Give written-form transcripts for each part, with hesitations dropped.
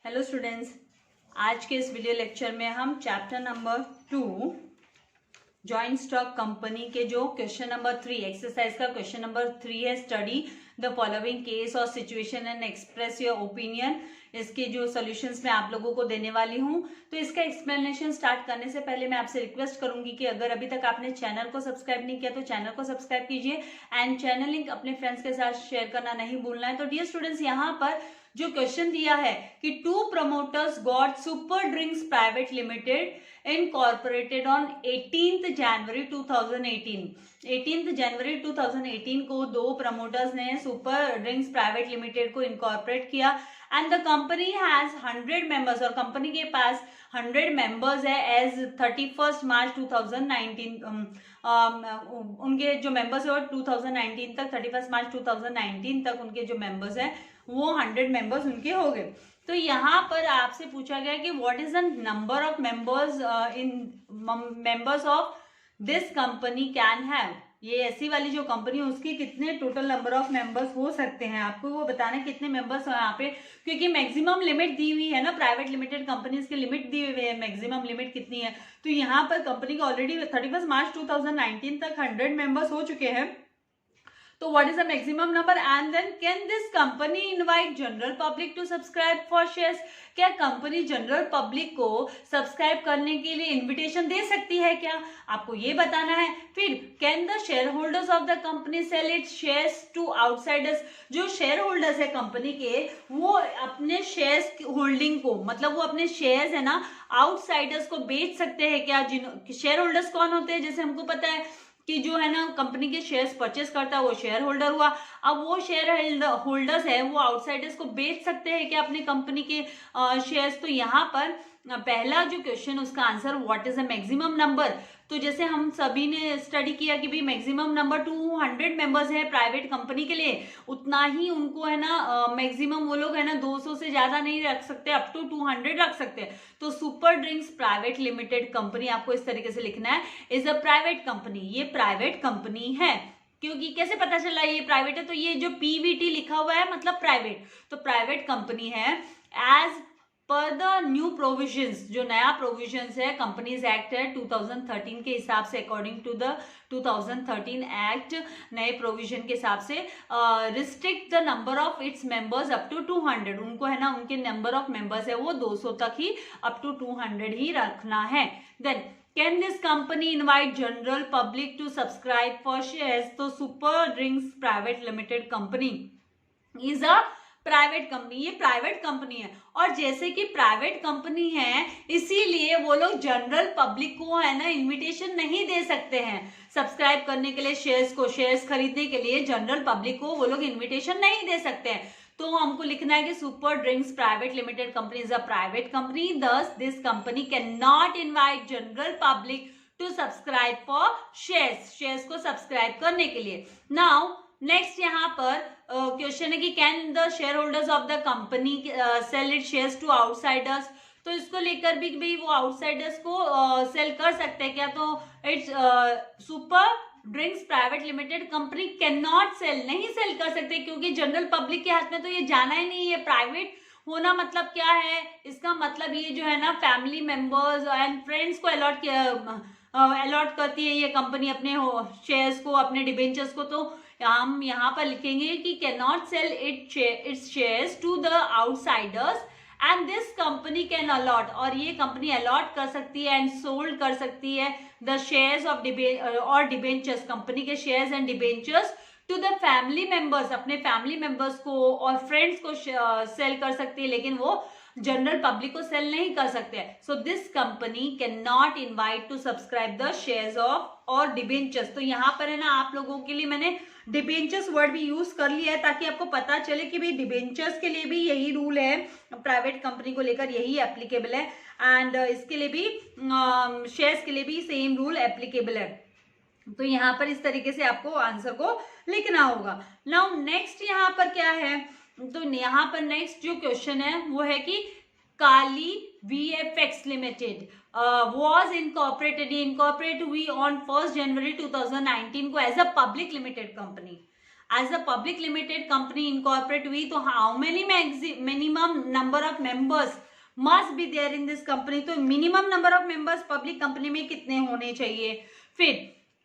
Hello students, आज के इस वीडियो लेक्चर में हम chapter number 2 joint stock company के जो क्वेश्चन नंबर 3 एक्सरसाइज का क्वेश्चन नंबर 3 है, स्टडी द फॉलोइंग केस और situation and express your opinion. इसके जो सॉल्यूशंस मैं आप लोगों को देने वाली हूं। तो इसका एक्सप्लेनेशन स्टार्ट करने से पहले मैं आपसे रिक्वेस्ट करूंगी कि अगर अभी तक आपने चैनल को सब्सक्राइब नहीं किया तो चैनल को सब्सक्राइब कीजिए एंड चैनल लिंक अपने फ्रेंड्स के साथ शेयर करना नहीं भूलना है। तो डियर स्टूडेंट्स, यहाँ पर जो क्वेश्चन दिया है कि 2 promoters got Super Drinks Private Limited incorporated on 18th January 2018। 18th जनवरी 2018 को 2 प्रमोटर्स ने सुपर ड्रिंक्स प्राइवेट लिमिटेड को इनकॉर्पोरेट किया and the company has 100 members और कंपनी के पास 100 मेंबर्स है एज 31 मार्च 2019। उनके जो मेंबर्स है वो 2019 तक 31 मार्च 2019 तक उनके जो मेंबर्स है वो 100 मेंबर्स उनके हो गए। तो यहाँ पर आपसे पूछा गया कि what is the number of members in members of this company can have. ये ऐसी वाली जो कंपनी है उसकी कितने टोटल नंबर ऑफ मेंबर्स हो सकते हैं, आपको वो बताना है कितने मेंबर्स हैं यहाँ पे, क्योंकि मैक्सिमम लिमिट दी हुई है ना, प्राइवेट लिमिटेड कंपनीज की लिमिट दी हुई है, मैक्सिमम लिमिट कितनी है। तो यहाँ पर कंपनी का ऑलरेडी 31 मार्च 2019 तक 100 मेंबर्स हो चुके हैं। तो what is the maximum number and then can this company invite general public to subscribe for shares। क्या कंपनी जनरल पब्लिक को सब्सक्राइब करने के लिए इनविटेशन दे सकती है क्या, आपको ये बताना है। फिर can the share holders of the company sell its shares to outsiders. जो शेयर होल्डर्स है कंपनी के वो अपने शेयर्स होल्डिंग को, मतलब वो अपने शेयर्स है ना आउटसाइडर्स को बेच सकते हैं क्या। जिन शेयर होल्डर्स कौन होते हैं, जैसे हमको पता है कि जो है ना कंपनी के शेयर्स परचेस करता है वो शेयर होल्डर हुआ। अब वो शेयर होल्डर्स है वो आउटसाइडर्स को बेच सकते हैं क्या अपनी कंपनी के शेयर्स। तो यहाँ पर पहला जो क्वेश्चन उसका answer what is the maximum number. तो जैसे हम सभी ने स्टडी किया कि भाई मैक्सिमम नंबर 200 मेंबर्स है प्राइवेट कंपनी के लिए, उतना ही उनको है ना मैक्सिमम वो लोग है ना 200 से ज्यादा नहीं रख सकते, अप टू 200 रख सकते हैं। तो super drinks private limited company आपको इस तरीके से लिखना है, इज अ प्राइवेट कंपनी। ये प्राइवेट कंपनी है, क्योंकि कैसे पता चला ये प्राइवेट है, तो ये जो पीवीटी लिखा हुआ है मतलब प्राइवेट, तो प्राइवेट कंपनी है as per the new provisions. जो नया प्रोविजंस है कंपनीज एक्ट है 2013 के हिसाब से, अकॉर्डिंग टू द 2013 एक्ट, नए प्रोविजन के हिसाब से restrict the number of its members up to 200। उनको है ना उनके नंबर ऑफ मेंबर्स है वो 200 तक ही, अप टू 200 ही रखना है। Then can this company invite general public to subscribe for shares. तो super drinks private limited company is a private company, ये प्राइवेट कंपनी है और जैसे कि प्राइवेट कंपनी है इसीलिए वो लोग जनरल पब्लिक को है ना इनविटेशन नहीं दे सकते हैं सब्सक्राइब करने के लिए शेयर्स को, शेयर्स खरीदने के लिए जनरल पब्लिक को वो लोग इनविटेशन नहीं दे सकते हैं। तो हमको लिखना है कि super drinks private limited company is a private company, thus this company can not invite general public to subscribe for shares, shares को सब्सक्राइब करने के लिए। नाउ नेक्स्ट यहाँ पर क्वेश्चन है कि can the share holders of the company sell it shares to outsiders. तो इसको लेकर भी भाई वो आउटसाइडर्स को सेल कर सकते हैं क्या। तो it's super drinks private limited company can not sell, नहीं सेल कर सकते क्योंकि जनरल पब्लिक के हाथ में तो ये जाना ही नहीं है। प्राइवेट होना मतलब क्या है, इसका मतलब ये जो है ना फैमिली मेंबर्स एंड फ्रेंड्स को अलॉट करती है ये कंपनी अपने शेयर्स को, अपने डिबेंचर्स को। तो हम यहाँ पर लिखेंगे कि can not sell its shares to the outsiders and this company can allot, और ये कंपनी अलॉट कर सकती है एंड सोल्ड कर सकती है द शेयर्स ऑफ और डिबेंचर्स, कंपनी के shares and debentures to the family members, अपने फैमिली मेंबर्स को और फ्रेंड्स को सेल कर सकती है, लेकिन वो जनरल पब्लिक को सेल नहीं कर सकते। So this company can not invite to subscribe the shares of और डिबेंचर्स। तो यहाँ पर है ना आप लोगों के लिए मैंने डिबेंचर्स वर्ड भी यूज कर लिया है ताकि आपको पता चले कि भाई डिबेंचर्स के लिए भी यही रूल है, प्राइवेट कंपनी को लेकर यही एप्लीकेबल है एंड इसके लिए भी शेयर्स के लिए भी सेम रूल एप्लीकेबल है। तो यहाँ पर इस तरीके से आपको आंसर को लिखना होगा। नाउ नेक्स्ट यहाँ पर क्या है, तो यहाँ पर नेक्स्ट जो क्वेश्चन है वो है कि Kali VFX limited was incorporated हुई on 1 जनवरी 2019 को as a public limited company. As a public limited company incorporate हुई तो how many minimum number of members must be there in this company, तो minimum number of members public company में कितने होने चाहिए। फिर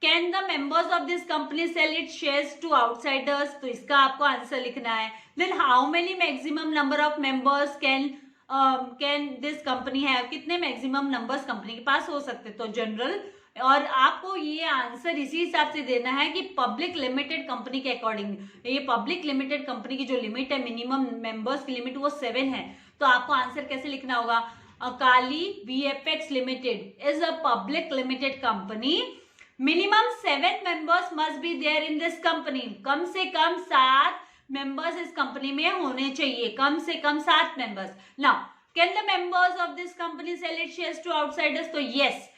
can the members of this company sell it shares to outsiders, तो इसका आपको आंसर लिखना है। Then how many maximum number of members can this company है, कितने मैक्सिमम नंबर्स कंपनी के पास हो सकते, तो जनरल। और आपको ये आंसर इसी हिसाब से देना है कि पब्लिक लिमिटेड कंपनी के अकॉर्डिंग, ये पब्लिक लिमिटेड कंपनी की जो लिमिट है मिनिमम मेंबर्स की लिमिट वो 7 है, तो आपको आंसर कैसे लिखना होगा, अकाली VFX limited is a public limited company, minimum 7 members must be there in this company, कम से कम 7 मेंबर्स इस कंपनी में होने चाहिए, कम से कम 7 members. Now can the members of this company sell it shares to outsiders, तो यस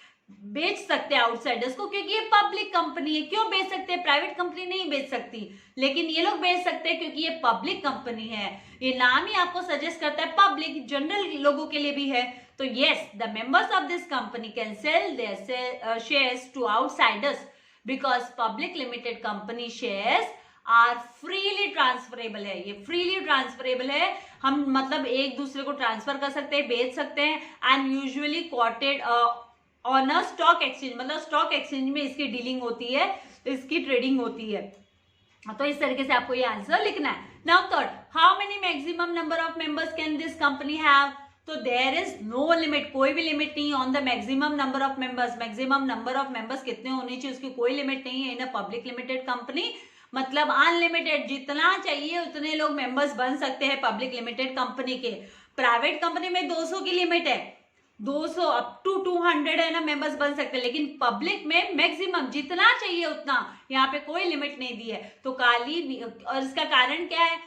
बेच सकते हैं आउटसाइडर्स को, क्योंकि ये पब्लिक कंपनी है। क्यों बेच सकते हैं, प्राइवेट कंपनी नहीं बेच सकती, लेकिन ये लोग बेच सकते हैं क्योंकि ये पब्लिक कंपनी है। ये नाम ही आपको सजेस्ट करता है पब्लिक, जनरल लोगों के लिए भी है। तो yes the members of this company can sell their shares to outsiders because public limited company shares are freely transferable है, ये फ्रीली ट्रांसफरेबल है, हम मतलब एक दूसरे को ट्रांसफर कर सकते हैं, बेच सकते हैं, and usually quoted on a stock exchange, मतलब स्टॉक एक्सचेंज में इसकी डीलिंग होती है, इसकी ट्रेडिंग होती है। तो इस तरीके से आपको ये आंसर लिखना है। Now third, how many maximum number of members can this company have, तो देयर इज नो लिमिट, कोई भी लिमिट नहीं on the maximum number of members, maximum number of members कितने होने चाहिए उसकी कोई लिमिट नहीं है इन अ पब्लिक लिमिटेड कंपनी, मतलब अनलिमिटेड, जितना चाहिए उतने लोग मेंबर्स बन सकते हैं पब्लिक लिमिटेड कंपनी के। प्राइवेट कंपनी में 200 की लिमिट है, 200 अप टू 200 है ना मेंबर्स बन सकते हैं, लेकिन पब्लिक में मैक्सिमम जितना चाहिए उतना, यहाँ पे कोई लिमिट नहीं दी है। तो काली, और इसका कारण क्या है,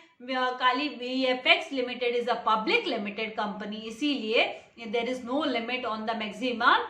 Kali VFX limited is a public limited company, इसीलिए there is no limit on the maximum.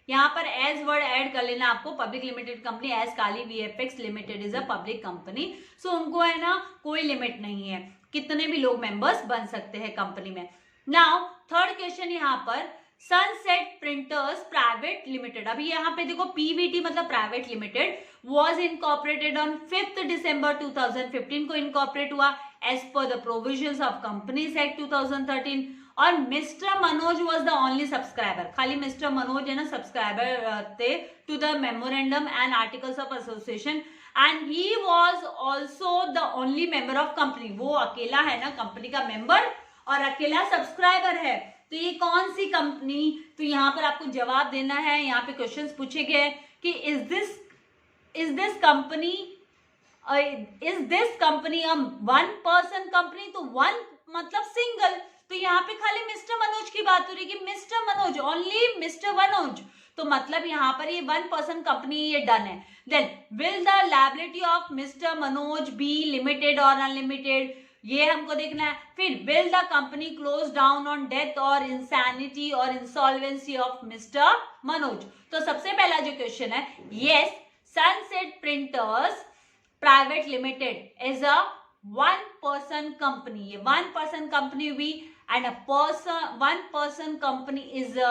यहाँ पर एज वर्ड ऐड कर लेना आपको, public limited company as Kali VFX limited is a public company, so उनको है ना कोई लिमिट नहीं है, कितने भी लोग मेंबर्स बन सकते हैं कंपनी में। नाउ थर्ड क्वेश्चन यहाँ पर, सनसेट प्रिंटर्स प्राइवेट लिमिटेड, अभी यहाँ पे देखो पीवीटी मतलब private limited, was incorporated on 5 December 2015 को इनकॉर्पोरेट हुआ as per the provisions of companies act 2013, और mister Manoj was the only subscriber, खाली मिस्टर मनोज है ना सब्सक्राइबर थे to the memorandum and articles of association, and he was also the only member of company, वो अकेला है ना कंपनी का मेंबर और अकेला सब्सक्राइबर है। तो ये कौन सी कंपनी, तो यहाँ पर आपको जवाब देना है, यहाँ पे क्वेश्चंस पूछे गए कि is this company a one person company, तो वन मतलब सिंगल, तो यहाँ पे खाली मिस्टर मनोज की बात हो रही है कि mister Manoj, only mister Manoj, तो मतलब यहाँ पर ये 1 पर्सन कंपनी, ये डन है। Then will the liability of mister Manoj be limited और अनलिमिटेड, ये हमको देखना है। फिर will the company close down on death और इंसैनिटी और इंसॉल्वेंसी ऑफ मिस्टर मनोज, तो सबसे पहला जो क्वेश्चन है, yes sunset printers private limited is a 1 person company, ये 1 पर्सन कंपनी हुई, and one person company is a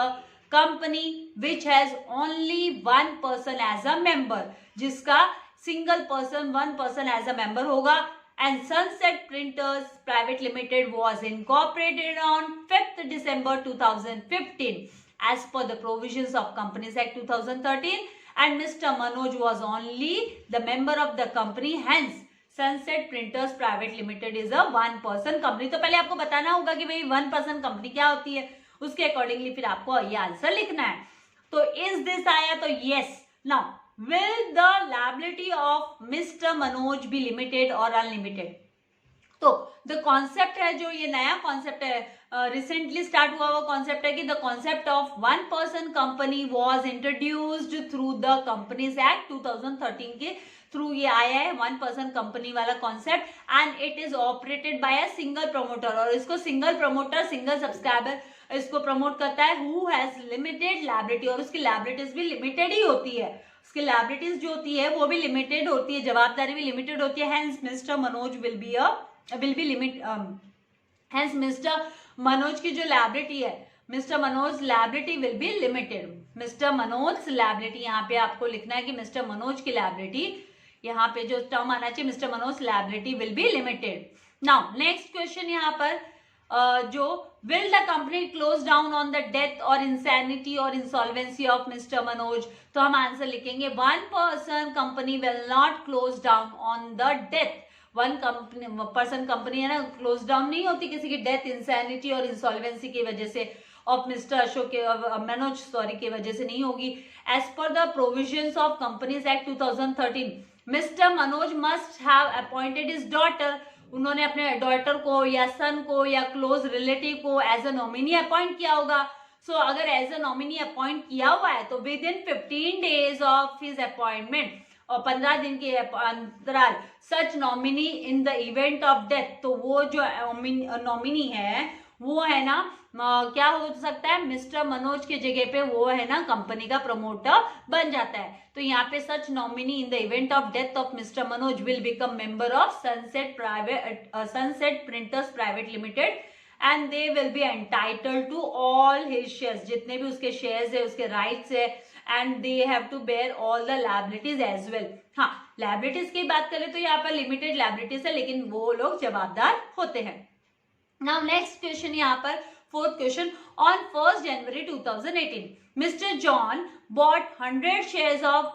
company which has only 1 person as a member, जिसका single person 1 person as a member होगा। And Sunset Printers Private Limited was incorporated on 5th December 2015 as per the provisions of Companies Act 2013, and Mr. Manoj was only the member of the company, hence Sunset Printers Private Limited is a 1 person company। तो पहले आपको बताना होगा कि भाई 1 person company क्या होती है, उसके अकॉर्डिंगली फिर आपको ये आंसर लिखना है। तो इज दिस आया, तो yes. Now will the liability of mister Manoj be limited और अनलिमिटेड, तो द कॉन्सेप्ट है जो ये नया कॉन्सेप्ट है, रिसेंटली स्टार्ट हुआ कॉन्सेप्ट है कि the concept of 1 person company was introduced through the companies act 2013 के थ्रू ये आया है 1 पर्सन कंपनी वाला concept, and it is operated by a single promoter, और इसको सिंगल प्रमोटर सिंगल सब्सक्राइबर इसको प्रमोट करता है, हु हैज लिमिटेड लायबिलिटी, और उसकी लायबिलिटीज भी लिमिटेड ही होती है, उसकी लायबिलिटीज जो होती है वो भी लिमिटेड होती है, जवाबदारी भी लिमिटेड होती है, hence mister Manoj will be limit, hence mister Manoj की जो लायबिलिटी है, mister Manoj liability will be limited. Mister Manoj liability, यहाँ पे आपको लिखना है कि मिस्टर मनोज की लायबिलिटी यहाँ पे जो टर्म आना चाहिए mister Manoj liability will be limited. Now next question यहाँ पर जो will the company close down on the death or insanity or insolvency of Mr. Manoj, तो हम आंसर लिखेंगे one person company will not close down on the death. One person company है ना, close down नहीं होती किसी की death, insanity और इंसॉल्वेंसी की वजह से, ऑफ मिस्टर अशोक के मनोज सॉरी की वजह से नहीं होगी. As per the provisions of companies act 2013 mister Manoj must have appointed his daughter, उन्होंने अपने डॉटर को या सन को या क्लोज रिलेटिव को एज अ नॉमिनी अपॉइंट किया होगा. सो अगर एज अ नॉमिनी अपॉइंट किया हुआ है तो within 15 days of his appointment, और 15 दिन के अंतराल, such nominee in the event of death, तो वो जो नॉमिनी है वो है ना क्या हो सकता है, मिस्टर मनोज के जगह पे वो है ना कंपनी का प्रमोटर बन जाता है. तो यहाँ पे such nominee in the event of death of mister Manoj will become member of sunset printers private limited and they will be entitled to all his shares, जितने भी उसके शेयर्स है, उसके राइट्स है, and they have to bear all the liabilities as well. हाँ, liabilities की बात करें तो यहाँ पर लिमिटेड लायबिलिटीज है, लेकिन वो लोग जवाबदार होते हैं. नाउ नेक्स्ट क्वेश्चन यहाँ पर fourth question. On 1st January 2018 mister John bought 100 shares of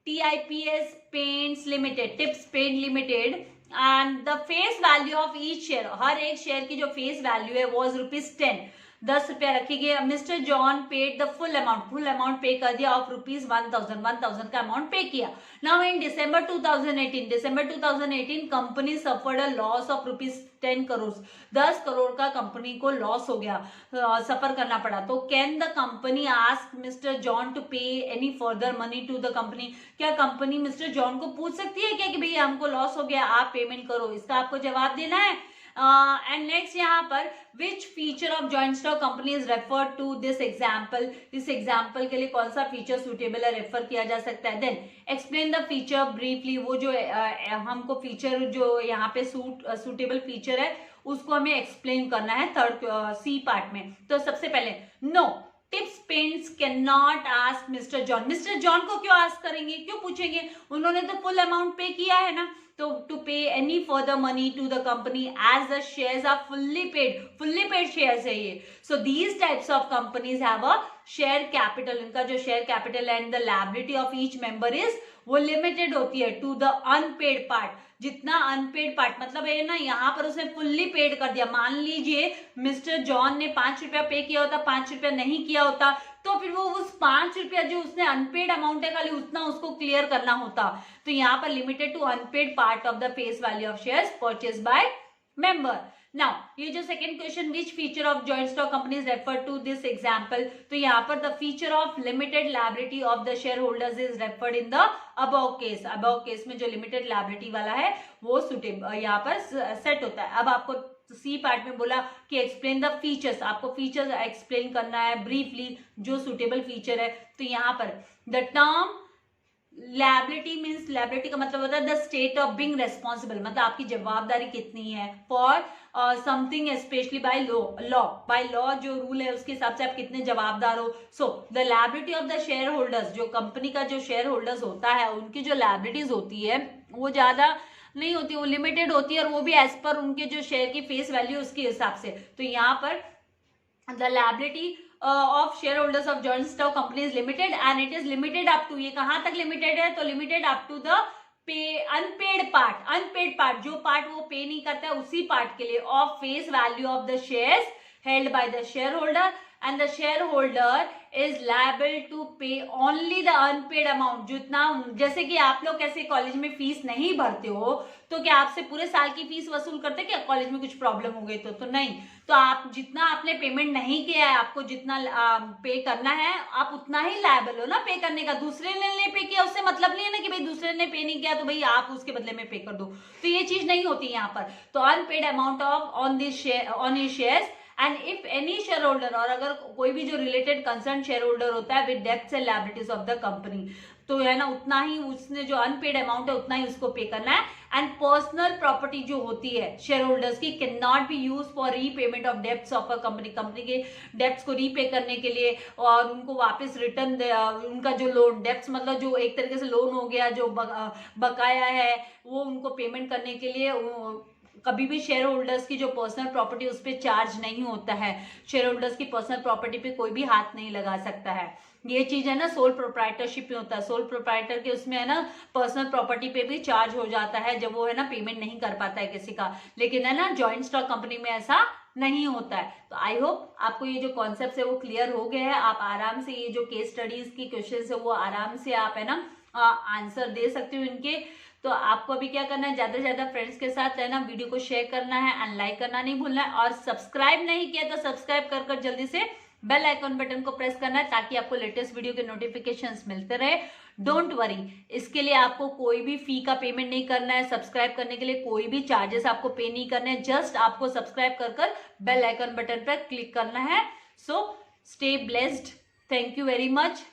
TIPS Paints Limited, TIPS paint limited, and the face value of each share, हर एक शेयर की जो फेस वैल्यू है वो ₹10, 10 रुपया रखी गई. Mister John paid the full amount पे कर दिया ऑफ ₹1000 का अमाउंट पे किया. Now in December 2018 company suffered a loss of ₹10 crore, 10 crore का कंपनी को लॉस हो गया, सफर करना पड़ा. तो can the company ask mister John to pay any further money to the company, क्या कंपनी मिस्टर जॉन को पूछ सकती है क्या कि भैया हमको लॉस हो गया, आप पेमेंट करो? इसका आपको जवाब देना है. एंड नेक्स्ट यहाँ पर which feature of joint stock company is referred to this example, इस एग्जाम्पल के लिए कौन सा फीचर सुटेबल है, रेफर किया जा सकता है. Then explain the feature briefly, वो जो हमको फीचर जो यहाँ पे सुटेबल फीचर है उसको हमें एक्सप्लेन करना है थर्ड सी पार्ट में. तो सबसे पहले no tips paints can not ask mister John को क्यों आस्क करेंगे, क्यों पूछेंगे, उन्होंने तो फुल अमाउंट पे किया है ना. तो to pay any further money to the company as the shares are fully paid shares है ये. So these types of companies have a share capital, इनका जो share capital and the liability of each member is वो limited होती है to the unpaid part. जितना unpaid part मतलब है ना, यहाँ पर उसने फुल्ली पेड कर दिया. मान लीजिए मिस्टर जॉन ने 5 रुपया पे किया होता, 5 रुपया नहीं किया होता, तो फिर वो उस 5 रुपया जो उसने अनपेड अमाउंट है खाली उतना उसको क्लियर करना होता. तो यहाँ पर limited to unpaid part of the face value of shares purchase by member. Now ये जो second question which feature of joint stock companies refer to this example, तो यहाँ पर the feature of limited liability of the share holders is referred in the above case में जो limited liability वाला है वो सुटेबल यहाँ पर सेट होता है. अब आपको सी पार्ट में बोला कि एक्सप्लेन द फीचर्स, आपको फीचर्स एक्सप्लेन करना है ब्रीफली जो सुटेबल फीचर है. तो यहाँ पर the term liability means, liability का मतलब होता है the state of being responsible, मतलब आपकी जवाबदारी कितनी है for something specially by law जो रूल है उसके हिसाब से आप कितने जवाबदार हो. So the liability of the share holders, जो कंपनी का जो शेयर होल्डर्स होता है उनकी जो लायबिलिटीज होती है वो ज्यादा नहीं होती, वो लिमिटेड होती है, और वो भी एज पर उनके जो शेयर की फेस वैल्यू उसके हिसाब से. तो यहाँ पर the liability of share holders of joint stock company is limited and it is limited up to, ये कहां तक लिमिटेड है, तो limited up to the unpaid part जो पार्ट वो पे नहीं करता है उसी पार्ट के लिए of face value of the shares held by the share holder and the share holder is liable to pay only the unpaid amount. जितना, जैसे कि आप लोग कैसे कॉलेज में फीस नहीं भरते हो तो क्या आपसे पूरे साल की फीस वसूल करते क्या कॉलेज में कुछ प्रॉब्लम हो गई तो नहीं. तो आप जितना आपने पेमेंट नहीं किया है, आपको जितना पे करना है आप उतना ही लायबल हो ना पे करने का. दूसरे ने नहीं पे किया उससे मतलब नहीं है ना कि भाई दूसरे ने पे नहीं किया तो भाई आप उसके बदले में पे कर दो. तो ये चीज नहीं होती यहाँ पर. तो unpaid amount of on his shares and if any share holder, और अगर कोई भी जो रिलेटेड कंसर्न शेयर होल्डर होता है with debts and liabilities of the company, तो है ना उतना ही उसने जो अनपेड अमाउंट है उतना ही उसको पे करना है। एंड पर्सनल प्रॉपर्टी जो होती है शेयर होल्डर्स की can not be use for repayment of debts of a company, company के डेब्ट्स को रीपे करने के लिए और उनको वापस रिटर्न, उनका जो लोन डेब्ट्स मतलब जो एक तरीके से लोन हो गया जो बकाया है वो उनको पेमेंट करने के लिए कभी भी शेयर होल्डर्स की जो पर्सनल प्रॉपर्टी उस पर चार्ज नहीं होता है। शेयर होल्डर्स की पर्सनल प्रॉपर्टी पे कोई भी हाथ नहीं लगा सकता है। ये चीज है ना सोल प्रोप्राइटरशिप में होता है, सोल प्रोप्राइटर के उसमें है ना पर्सनल प्रॉपर्टी पे भी चार्ज हो जाता है जब वो है ना पेमेंट नहीं कर पाता है किसी का, लेकिन है ना जॉइंट स्टॉक कंपनी में ऐसा नहीं होता है। तो आई होप आपको ये जो कॉन्सेप्ट है वो क्लियर हो गया है। आप आराम से ये जो केस स्टडीज की क्वेश्चन है वो आराम से आप है ना आंसर दे सकते हो इनके। तो आपको अभी क्या करना है, ज्यादा से ज्यादा फ्रेंड्स के साथ है ना वीडियो को शेयर करना है एंड लाइक करना नहीं भूलना है, और सब्सक्राइब नहीं किया तो सब्सक्राइब कर जल्दी से बेल आइकॉन बटन को प्रेस करना है ताकि आपको लेटेस्ट वीडियो के नोटिफिकेशंस मिलते रहे। डोंट वरी, इसके लिए आपको कोई भी फी का पेमेंट नहीं करना है, सब्सक्राइब करने के लिए कोई भी चार्जेस आपको पे नहीं करने हैं, जस्ट आपको सब्सक्राइब कर बेल आइकन बटन पर क्लिक करना है। So stay blessed, thank you very much.